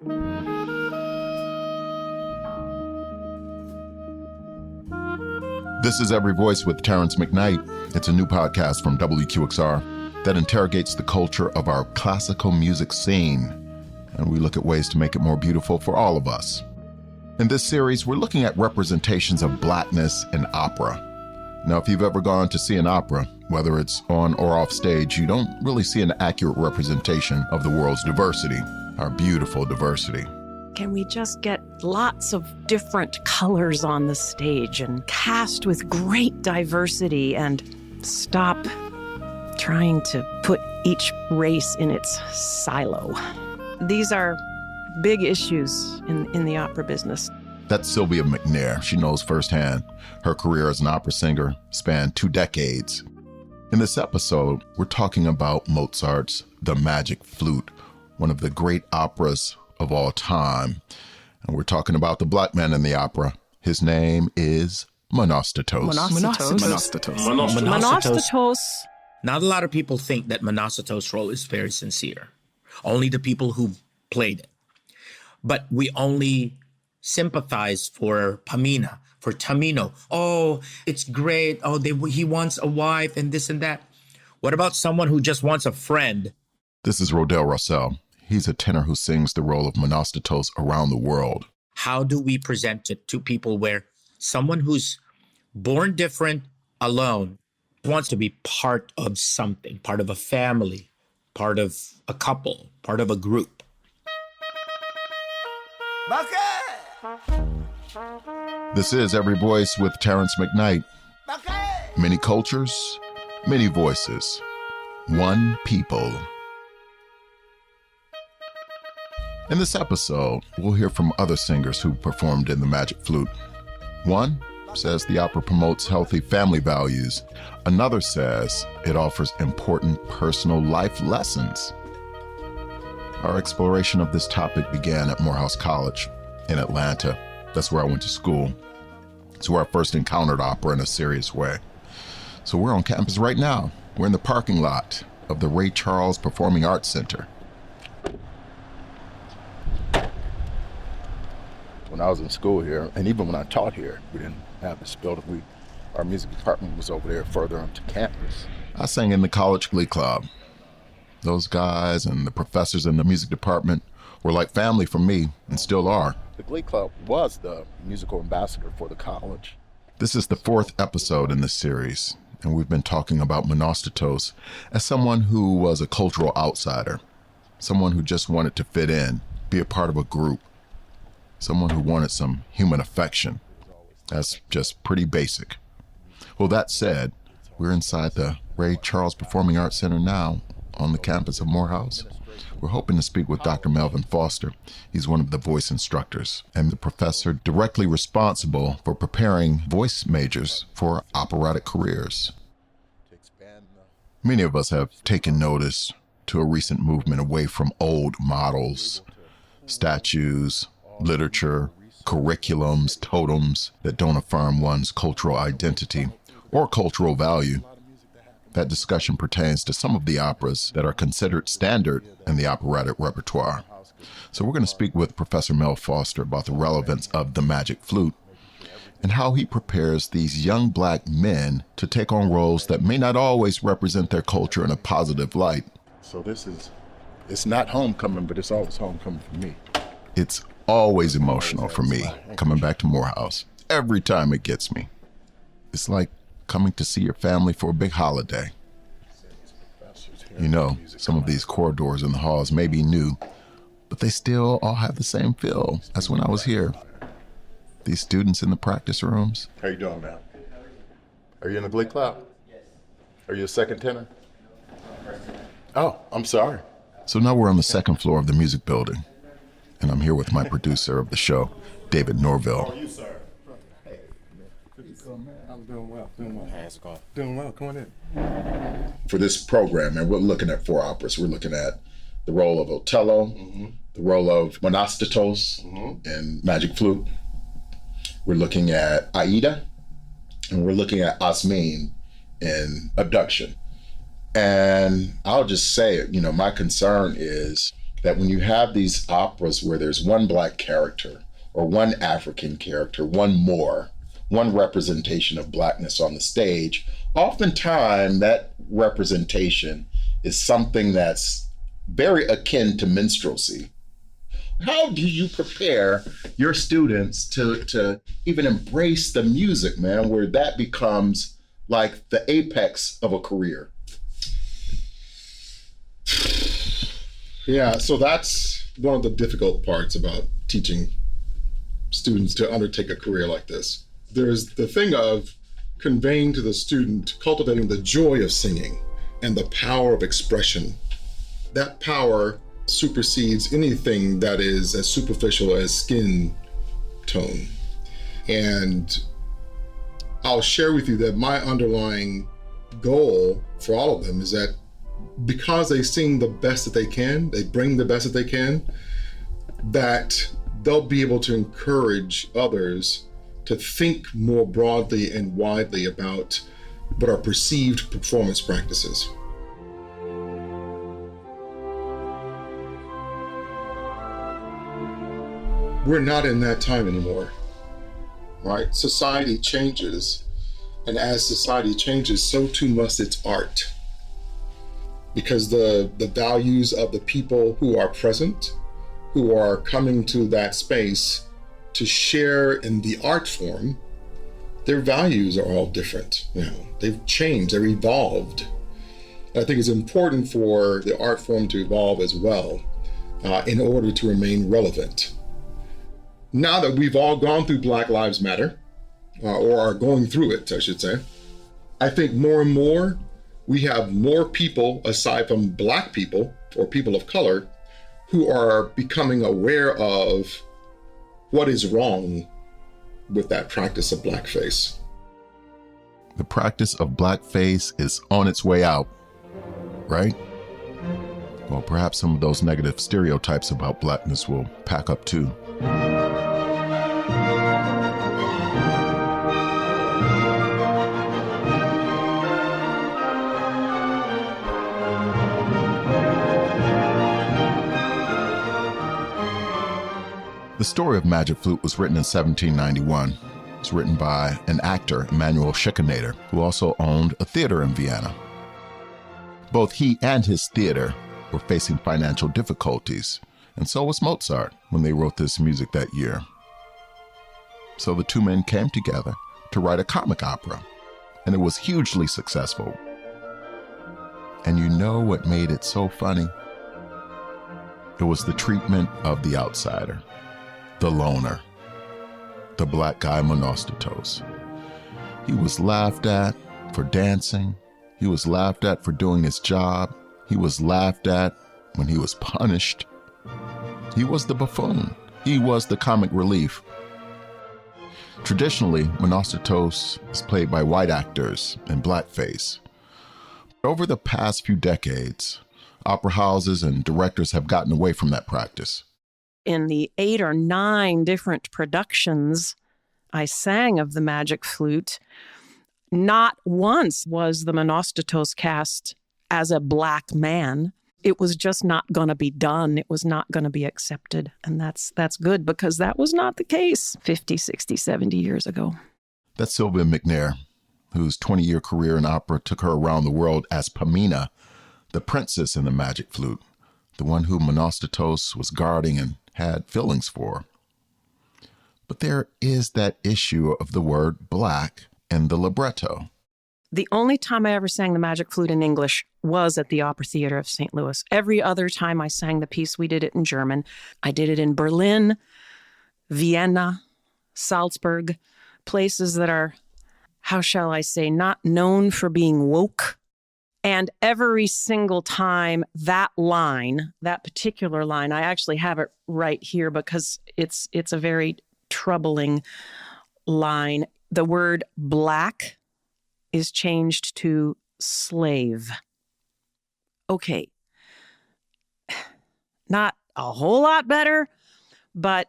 This is Every Voice with Terrance McKnight. It's a new podcast from WQXR that interrogates the culture of our classical music scene, and we look at ways to make it more beautiful for all of us. In this series, we're looking at representations of Blackness in opera. Now, if you've ever gone to see an opera, whether it's on or off stage, you don't really see an accurate representation of the world's diversity, our beautiful diversity. Can we just get lots of different colors on the stage and cast with great diversity and stop trying to put each race in its silo? These are big issues in the opera business. That's Sylvia McNair. She knows firsthand. Her career as an opera singer spanned 2 decades. In this episode, we're talking about Mozart's The Magic Flute, one of the great operas of all time. And we're talking about the black man in the opera. His name is Monostatos. Monostatos. Not a lot of people think that Monostatos' role is very sincere. Only the people who played it. But we only sympathize for Pamina, for Tamino. Oh, it's great. Oh, he wants a wife and this and that. What about someone who just wants a friend? This is Rodell Russell. He's a tenor who sings the role of Monostatos around the world. How do we present it to people where someone who's born different, alone, wants to be part of something, part of a family, part of a couple, part of a group? This is Every Voice with Terrance McKnight. Many cultures, many voices, one people. In this episode, we'll hear from other singers who performed in the Magic Flute. One says the opera promotes healthy family values. Another says it offers important personal life lessons. Our exploration of this topic began at Morehouse College in Atlanta. That's where I went to school. It's where I first encountered opera in a serious way. So we're on campus right now. We're in the parking lot of the Ray Charles Performing Arts Center. When I was in school here, and even when I taught here, we didn't have this building. Our music department was over there further onto campus. I sang in the college glee club. Those guys and the professors in the music department were like family for me, and still are. The glee club was the musical ambassador for the college. This is the 4th episode in this series, and we've been talking about Monostatos as someone who was a cultural outsider, someone who just wanted to fit in, be a part of a group, someone who wanted some human affection. That's just pretty basic. Well, that said, we're inside the Ray Charles Performing Arts Center now on the campus of Morehouse. We're hoping to speak with Dr. Melvin Foster. He's one of the voice instructors and the professor directly responsible for preparing voice majors for operatic careers. Many of us have taken notice to a recent movement away from old models, statues, literature, curriculums, totems that don't affirm one's cultural identity or cultural value. That discussion pertains to some of the operas that are considered standard in the operatic repertoire. So we're going to speak with Professor Mel Foster about the relevance of the Magic Flute and how he prepares these young black men to take on roles that may not always represent their culture in a positive light. So it's not homecoming, but it's always homecoming for me. It's always emotional for me coming back to Morehouse. Every time it gets me. It's like coming to see your family for a big holiday. You know, some of these corridors in the halls may be new, but they still all have the same feel as when I was here. These students in the practice rooms. How you doing, man? Are you in the glee club? Are you a second tenor? Oh, I'm sorry. So now we're on the 2nd floor of the music building, and I'm here with my producer of the show, David Norville. How are you, sir? Hey, good to come, man. I'm doing well. Doing well. Come on in. For this program, and we're looking at 4 operas. We're looking at the role of Otello, the role of Monostatos in Magic Flute. We're looking at Aida, and we're looking at Asmin in Abduction. And I'll just say it, my concern is that when you have these operas where there's one Black character or one African character, one representation of Blackness on the stage, oftentimes that representation is something that's very akin to minstrelsy. How do you prepare your students to even embrace the music, man, where that becomes like the apex of a career? Yeah, so that's one of the difficult parts about teaching students to undertake a career like this. There's the thing of conveying to the student, cultivating the joy of singing and the power of expression. That power supersedes anything that is as superficial as skin tone. And I'll share with you that my underlying goal for all of them is that because they sing the best that they can, they bring the best that they can, that they'll be able to encourage others to think more broadly and widely about what are perceived performance practices. We're not in that time anymore, right? Society changes, and as society changes, so too must its art. Because the values of the people who are present, who are coming to that space to share in the art form, their values are all different. You know, they've changed, they're evolved. I think it's important for the art form to evolve as well in order to remain relevant. Now that we've all gone through Black Lives Matter, or are going through it, I should say, I think more and more we have more people, aside from Black people or people of color, who are becoming aware of what is wrong with that practice of blackface. The practice of blackface is on its way out, right? Well, perhaps some of those negative stereotypes about Blackness will pack up too. The story of Magic Flute was written in 1791. It's written by an actor, Emanuel Schikaneder, who also owned a theater in Vienna. Both he and his theater were facing financial difficulties, and so was Mozart when they wrote this music that year. So the two men came together to write a comic opera, and it was hugely successful. And you know what made it so funny? It was the treatment of the outsider. The loner, the Black guy Monostatos. He was laughed at for dancing. He was laughed at for doing his job. He was laughed at when he was punished. He was the buffoon. He was the comic relief. Traditionally, Monostatos is played by white actors in blackface. Over the past few decades, opera houses and directors have gotten away from that practice. In the 8 or 9 different productions I sang of the Magic Flute, not once was the Monostatos cast as a Black man. It was just not going to be done. It was not going to be accepted. And that's good, because that was not the case 50, 60, 70 years ago. That's Sylvia McNair, whose 20-year career in opera took her around the world as Pamina, the princess in the Magic Flute, the one whom Monostatos was guarding and had feelings for. But there is that issue of the word Black in the libretto. The only time I ever sang the Magic Flute in English was at the Opera Theater of St. Louis. Every other time I sang the piece, we did it in German. I did it in Berlin, Vienna, Salzburg, places that are, how shall I say, not known for being woke. And every single time that line, that particular line, I actually have it right here because it's a very troubling line. The word Black is changed to slave. Okay. Not a whole lot better, but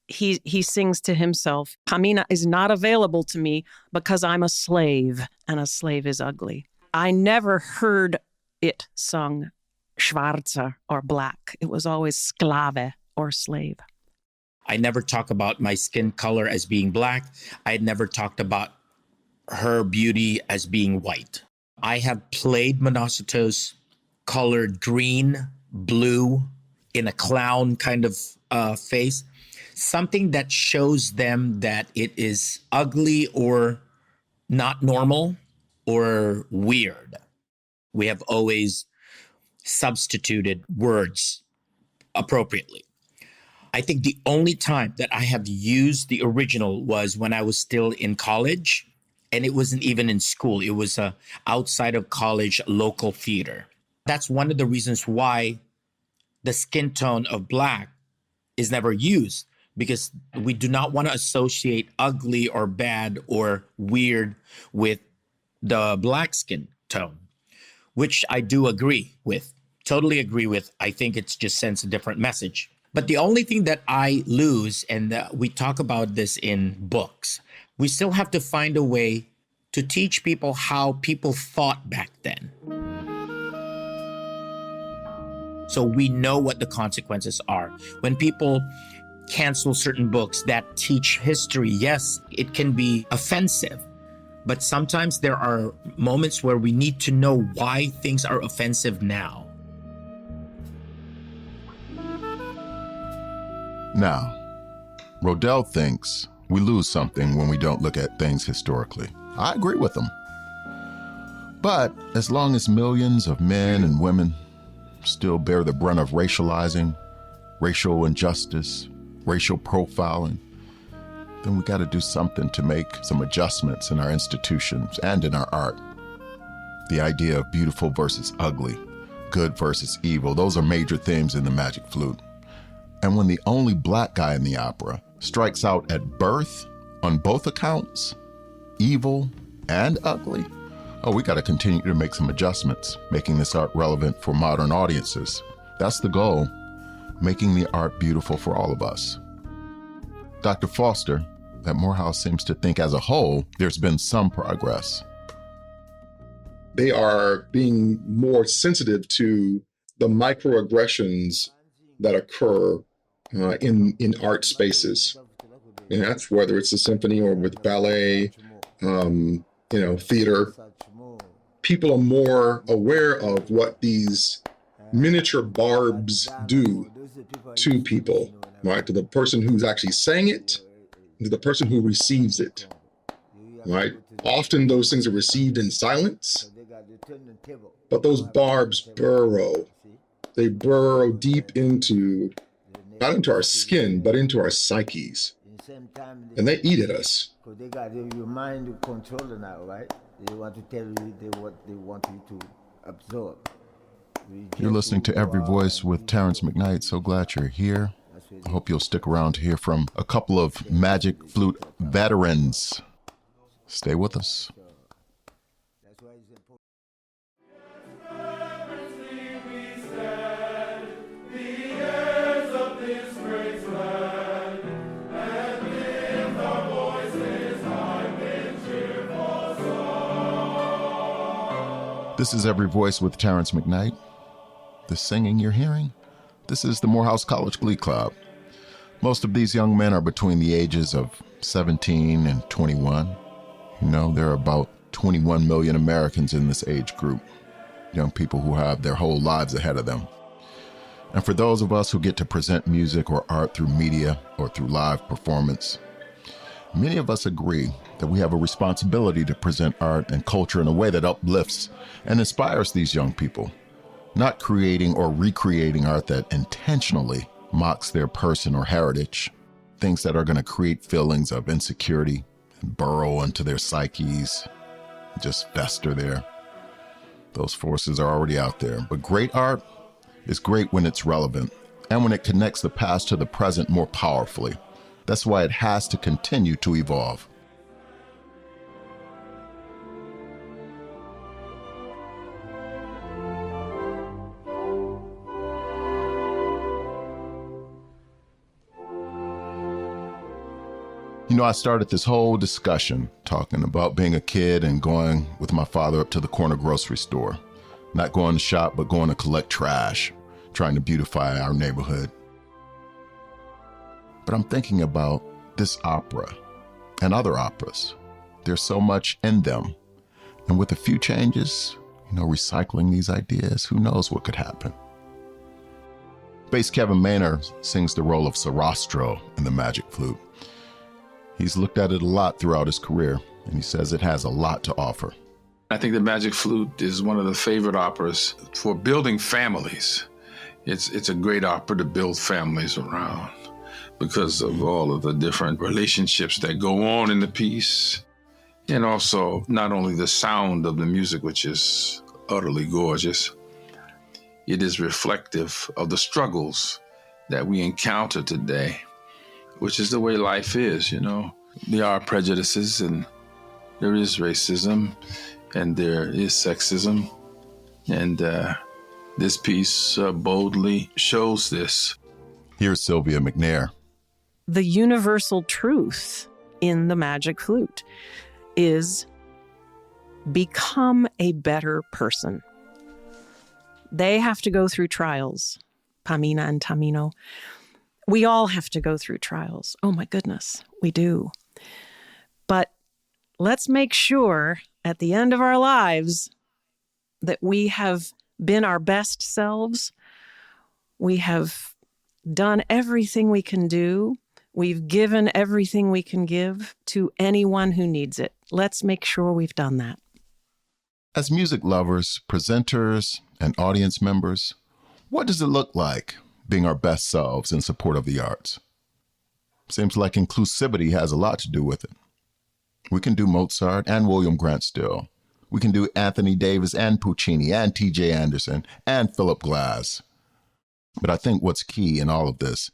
he sings to himself, Pamina is not available to me because I'm a slave, and a slave is ugly. I never heard it sung schwarze or black. It was always sklave or slave. I never talk about my skin color as being black. I had never talked about her beauty as being white. I have played Monostatos colored green, blue, in a clown kind of face. Something that shows them that it is ugly or not normal or weird. We have always substituted words appropriately. I think the only time that I have used the original was when I was still in college, and it wasn't even in school. It was a outside of college local theater. That's one of the reasons why the skin tone of black is never used, because we do not want to associate ugly or bad or weird with the black skin tone, which I do agree with, totally agree with. I think it just sends a different message. But the only thing that I lose, and we talk about this in books, we still have to find a way to teach people how people thought back then. So we know what the consequences are. When people cancel certain books that teach history, yes, it can be offensive. But sometimes there are moments where we need to know why things are offensive now. Now, Rodell thinks we lose something when we don't look at things historically. I agree with him. But as long as millions of men and women still bear the brunt of racializing, racial injustice, racial profiling, then we got to do something to make some adjustments in our institutions and in our art. The idea of beautiful versus ugly, good versus evil, those are major themes in the Magic Flute. And when the only black guy in the opera strikes out at birth on both accounts, evil and ugly, we got to continue to make some adjustments, making this art relevant for modern audiences. That's the goal, making the art beautiful for all of us. Dr. Foster at Morehouse seems to think as a whole, there's been some progress. They are being more sensitive to the microaggressions that occur in art spaces. And that's whether it's a symphony or with ballet, theater. People are more aware of what these miniature barbs do to people, right? To the person who's actually saying it, to the person who receives it, right? Often those things are received in silence, but those barbs burrow. They burrow deep into, not into our skin, but into our psyches. And they eat at us. Because they got your mind controlled now, right? They want to tell you what they want you to absorb. You're listening to Every Voice with Terrance McKnight. So glad you're here. I hope you'll stick around to hear from a couple of Magic Flute veterans. Stay with us. This is Every Voice with Terrance McKnight. The singing you're hearing, this is the Morehouse College Glee Club. Most of these young men are between the ages of 17 and 21. There are about 21 million Americans in this age group, young people who have their whole lives ahead of them. And for those of us who get to present music or art through media or through live performance, many of us agree that we have a responsibility to present art and culture in a way that uplifts and inspires these young people, not creating or recreating art that intentionally mocks their person or heritage, things that are going to create feelings of insecurity and burrow into their psyches, just fester there. Those forces are already out there. But great art is great when it's relevant and when it connects the past to the present more powerfully. That's why it has to continue to evolve. I started this whole discussion talking about being a kid and going with my father up to the corner grocery store. Not going to shop, but going to collect trash, trying to beautify our neighborhood. But I'm thinking about this opera and other operas. There's so much in them. And with a few changes, recycling these ideas, who knows what could happen. Bass Kevin Maynard sings the role of Sarastro in the Magic Flute. He's looked at it a lot throughout his career, and he says it has a lot to offer. I think the Magic Flute is one of the favorite operas for building families. It's a great opera to build families around because of all of the different relationships that go on in the piece. And also not only the sound of the music, which is utterly gorgeous, it is reflective of the struggles that we encounter today, which is the way life is, There are prejudices and there is racism and there is sexism. And this piece boldly shows this. Here's Sylvia McNair. The universal truth in the Magic Flute is become a better person. They have to go through trials, Pamina and Tamino. We all have to go through trials. Oh my goodness, we do. But let's make sure at the end of our lives that we have been our best selves. We have done everything we can do. We've given everything we can give to anyone who needs it. Let's make sure we've done that. As music lovers, presenters, and audience members, what does it look like being our best selves in support of the arts? Seems like inclusivity has a lot to do with it. We can do Mozart and William Grant Still. We can do Anthony Davis and Puccini and T.J. Anderson and Philip Glass. But I think what's key in all of this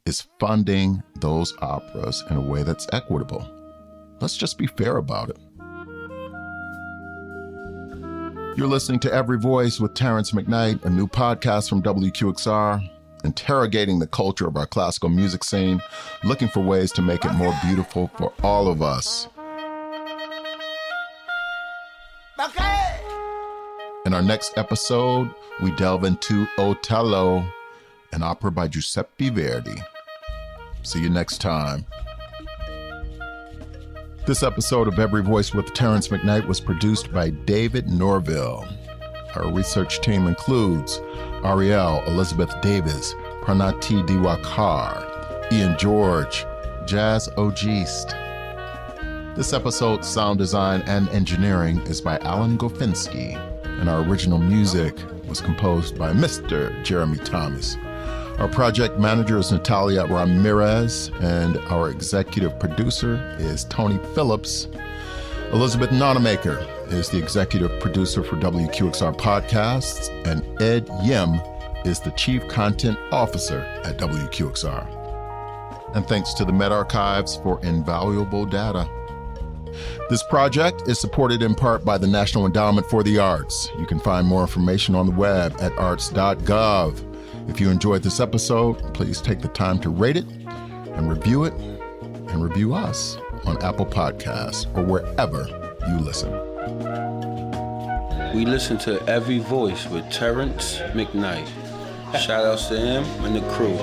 is funding those operas in a way that's equitable. Let's just be fair about it. You're listening to Every Voice with Terrance McKnight, a new podcast from WQXR, interrogating the culture of our classical music scene, looking for ways to make it more beautiful for all of us. In our next episode, we delve into Otello, an opera by Giuseppe Verdi. See you next time. This episode of Every Voice with Terrance McKnight was produced by David Norville. Our research team includes Ariel Elizabeth Davis, Pranati Diwakar, Ian George, Jazz Ogist. This episode's sound design and engineering is by Alan Gofinski, and our original music was composed by Mr. Jeremy Thomas. Our project manager is Natalia Ramirez, and our executive producer is Tony Phillips. Elizabeth Nonamaker is the executive producer for WQXR Podcasts, and Ed Yim is the chief content officer at WQXR. And thanks to the Met Archives for invaluable data. This project is supported in part by the National Endowment for the Arts. You can find more information on the web at arts.gov. If you enjoyed this episode, please take the time to rate it and review us on Apple Podcasts or wherever you listen. We listen to Every Voice with Terrance McKnight. Shout outs to him and the crew.